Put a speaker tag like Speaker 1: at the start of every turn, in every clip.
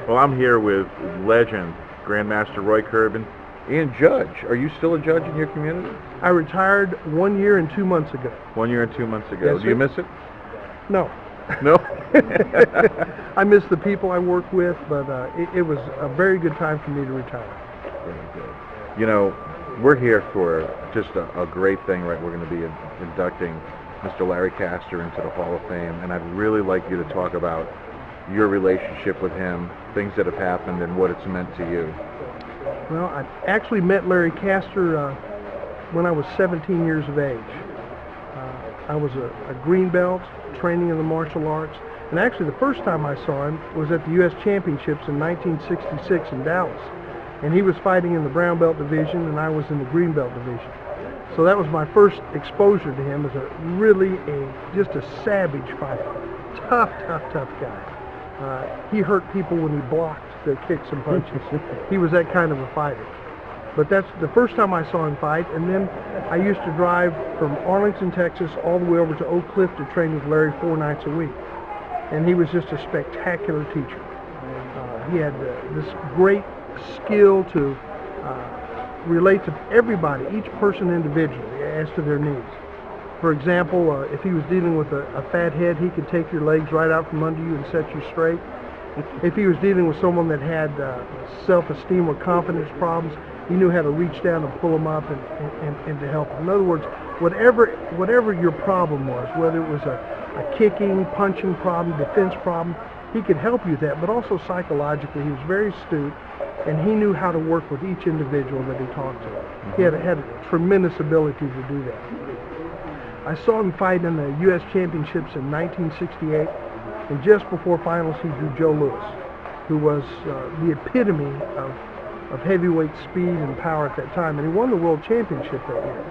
Speaker 1: Well, I'm here with legend, Grandmaster Roy Kurban, and judge. Are you still a judge in your community?
Speaker 2: I retired 1 year and 2 months ago.
Speaker 1: 1 year and 2 months ago.
Speaker 2: Yes,
Speaker 1: Do you miss it?
Speaker 2: No.
Speaker 1: No?
Speaker 2: I miss the people I work with, but it was a very good time for me to retire.
Speaker 1: Very good. You know, we're here for just a great thing, right? We're going to be inducting Mr. Larry Castor into the Hall of Fame, and I'd really like you to talk about your relationship with him, things that have happened, and what it's meant to you.
Speaker 2: Well, I actually met Larry Castor when I was 17 years of age. I was a green belt, training in the martial arts, and actually the first time I saw him was at the U.S. Championships in 1966 in Dallas. And he was fighting in the brown belt division, and I was in the green belt division. So that was my first exposure to him as just a savage fighter. Tough guy. He hurt people when he blocked the kicks and punches. He was that kind of a fighter. But that's the first time I saw him fight, and then I used to drive from Arlington, Texas, all the way over to Oak Cliff to train with Larry 4 nights a week. And he was just a spectacular teacher. He had this great skill to relate to everybody, each person individually, as to their needs. For example, if he was dealing with a fat head, he could take your legs right out from under you and set you straight. If he was dealing with someone that had self-esteem or confidence problems, he knew how to reach down and pull them up and to help them. In other words, whatever your problem was, whether it was a kicking, punching problem, defense problem, he could help you with that, but also psychologically, he was very astute, and he knew how to work with each individual that he talked to. He had a tremendous ability to do that. I saw him fight in the U.S. Championships in 1968, and just before finals, he drew Joe Louis, who was the epitome of heavyweight speed and power at that time, and he won the World Championship that year.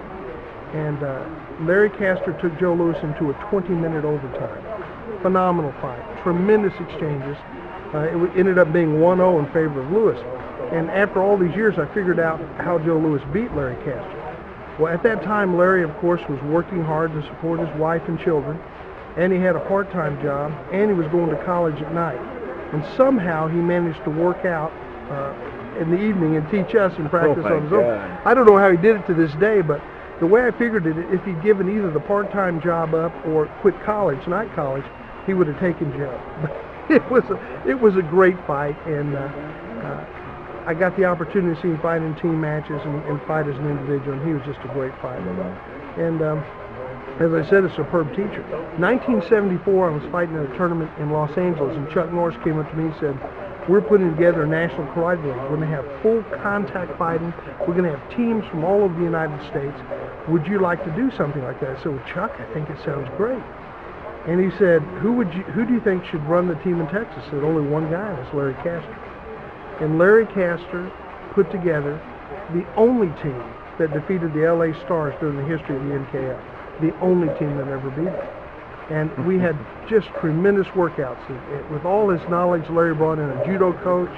Speaker 2: And Larry Castor took Joe Louis into a 20-minute overtime. Phenomenal fight, tremendous exchanges. It ended up being 1-0 in favor of Louis. And after all these years, I figured out how Joe Louis beat Larry Castor. Well, at that time, Larry, of course, was working hard to support his wife and children, and he had a part-time job, and he was going to college at night. And somehow he managed to work out in the evening and teach us and practice on his own. I don't know how he did it to this day, but the way I figured it, if he'd given either the part-time job up or quit college, night college, he would have taken Joe. It was a great fight, and I got the opportunity to see him fight in team matches and fight as an individual, and he was just a great fighter. And as I said, a superb teacher. 1974, I was fighting in a tournament in Los Angeles, and Chuck Norris came up to me and said, "We're putting together a national karate league. We're going to have full contact fighting. We're going to have teams from all over the United States. Would you like to do something like that?" I said, "Well, Chuck, I think it sounds great." And he said, who do you think should run the team in Texas? I said, "Only one guy, and that's Larry Castor." And Larry Castor put together the only team that defeated the LA Stars during the history of the NKF. The only team that ever beat it. And we had just tremendous workouts. With all his knowledge, Larry brought in a judo coach,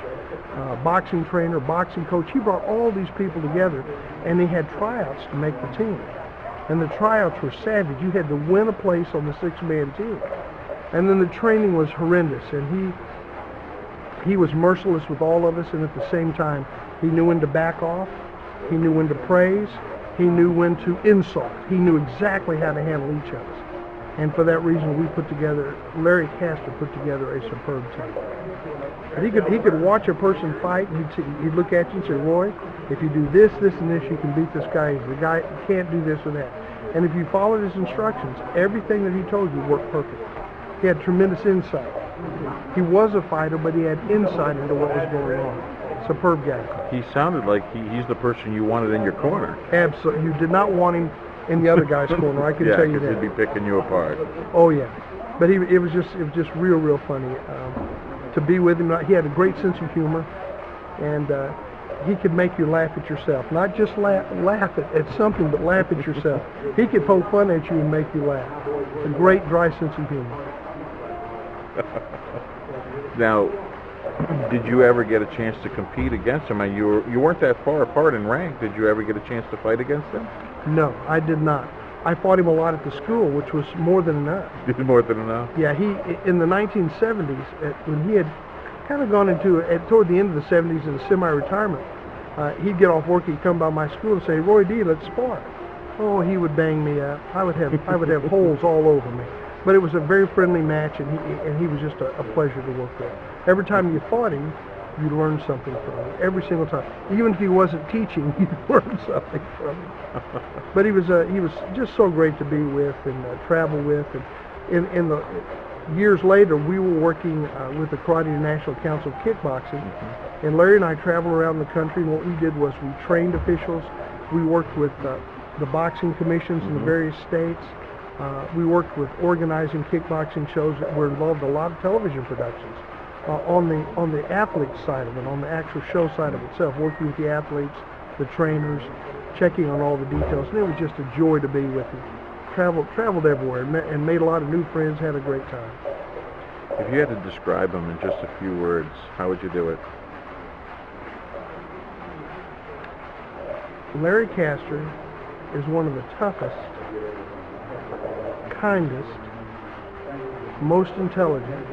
Speaker 2: boxing trainer, boxing coach. He brought all these people together, and he had tryouts to make the team. And the tryouts were savage. You had to win a place on the 6-man team. And then the training was horrendous, and he was merciless with all of us, and at the same time, he knew when to back off, he knew when to praise, he knew when to insult. He knew exactly how to handle each of us. And for that reason, Larry Castor put together a superb team. And he could watch a person fight, and he'd look at you and say, "Roy, if you do this, this, and this, you can beat this guy. The guy can't do this or that." And if you followed his instructions, everything that he told you worked perfect. He had tremendous insight. He was a fighter, but he had insight into what was going on. Superb guy.
Speaker 1: He sounded like he's the person you wanted in your corner.
Speaker 2: Absolutely. You did not want him in the other guy's corner, I can tell you that.
Speaker 1: Yeah, because he'd be picking you apart.
Speaker 2: Oh yeah, but it was just real funny to be with him. He had a great sense of humor, and he could make you laugh at yourself. Not just laugh at something, but laugh at yourself. He could poke fun at you and make you laugh. A great dry sense of humor.
Speaker 1: Now, did you ever get a chance to compete against him? You weren't that far apart in rank. Did you ever get a chance to fight against him?
Speaker 2: No, I did not. I fought him a lot at the school, which was more than enough.
Speaker 1: More than enough?
Speaker 2: Yeah, in the 1970s, when he had kind of gone into, toward the end of the 70s in semi-retirement. He'd get off work, he'd come by my school and say, Roy D, let's spar. Oh, he would bang me up. I would have holes all over me. But it was a very friendly match, and he was just a pleasure to work with. Every time you fought him, you learned something from him. Every single time. Even if he wasn't teaching, you learned something from him. But he was just so great to be with and travel with. And in the years later, we were working with the Karate International Council of Kickboxing, and Larry and I traveled around the country, and what we did was we trained officials. We worked with the boxing commissions in the various states. We worked with organizing kickboxing shows that were involved in a lot of television productions. On the athlete side of it, on the actual show side of itself, working with the athletes, the trainers, checking on all the details, and it was just a joy to be with him. Traveled everywhere and made a lot of new friends, had a great time.
Speaker 1: If you had to describe him in just a few words, how would you do it?
Speaker 2: Larry Castor is one of the toughest, kindest, most intelligent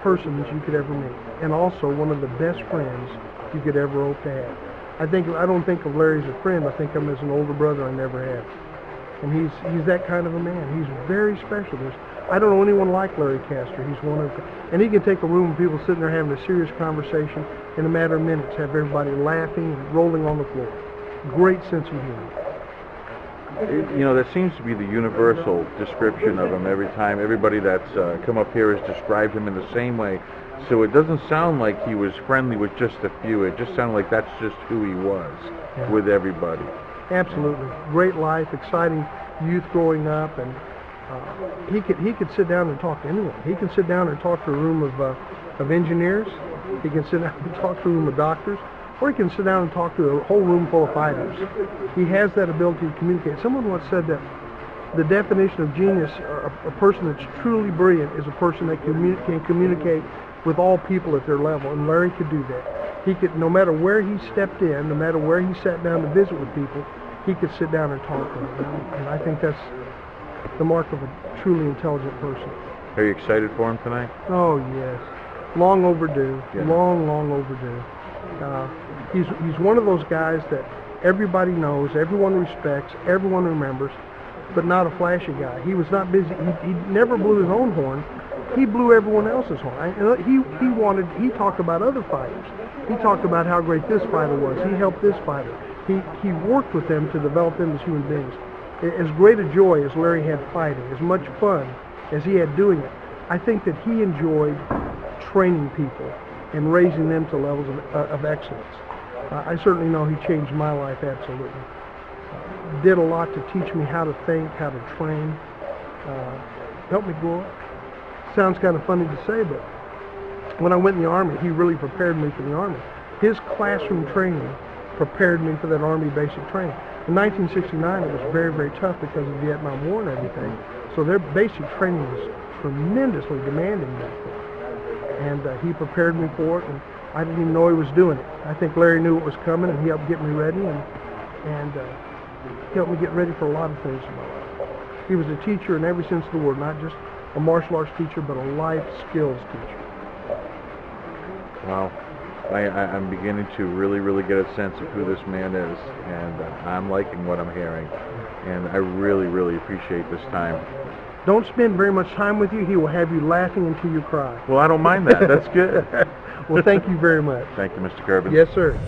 Speaker 2: persons you could ever meet, and also one of the best friends you could ever hope to have. I don't think of Larry as a friend. I think of him as an older brother I never had. And he's that kind of a man. He's very special. I don't know anyone like Larry Castor. He's one of, and he can take a room of people sitting there having a serious conversation in a matter of minutes, have everybody laughing and rolling on the floor. Great sense of humor.
Speaker 1: You know, that seems to be the universal description of him every time. Everybody that's come up here has described him in the same way. So it doesn't sound like he was friendly with just a few. It just sounded like that's just who he was with everybody.
Speaker 2: Absolutely. Great life, exciting youth growing up, and he could sit down and talk to anyone. He can sit down and talk to a room of engineers. He can sit down and talk to a room of doctors. Or he can sit down and talk to a whole room full of fighters. He has that ability to communicate. Someone once said that the definition of genius, or a person that's truly brilliant, is a person that can communicate with all people at their level, and Larry could do that. He could, no matter where he stepped in, no matter where he sat down to visit with people, he could sit down and talk to them. And I think that's the mark of a truly intelligent person.
Speaker 1: Are you excited for him tonight?
Speaker 2: Oh, yes. Long overdue.
Speaker 1: Yeah.
Speaker 2: Long overdue. He's one of those guys that everybody knows, everyone respects, everyone remembers, but not a flashy guy. He was not busy. He never blew his own horn. He blew everyone else's horn. He talked about other fighters. He talked about how great this fighter was. He helped this fighter. He worked with them to develop them as human beings. As great a joy as Larry had fighting, as much fun as he had doing it, I think that he enjoyed training people and raising them to levels of excellence. I certainly know he changed my life absolutely. Did a lot to teach me how to think, how to train, helped me grow up. Sounds kind of funny to say, but when I went in the Army, he really prepared me for the Army. His classroom training prepared me for that Army basic training. In 1969, it was very, very tough because of the Vietnam War and everything, so their basic training was tremendously demanding back then. And he prepared me for it, and I didn't even know he was doing it. I think Larry knew it was coming, and he helped get me ready, and helped me get ready for a lot of things in my life. He was a teacher in every sense of the word, not just a martial arts teacher, but a life skills teacher.
Speaker 1: Wow. I'm beginning to really get a sense of who this man is, and I'm liking what I'm hearing, and I really appreciate this time.
Speaker 2: Don't spend very much time with you. He will have you laughing until you cry.
Speaker 1: Well, I don't mind that. That's good.
Speaker 2: Well, thank you very much.
Speaker 1: Thank you, Mr. Kurban.
Speaker 2: Yes, sir.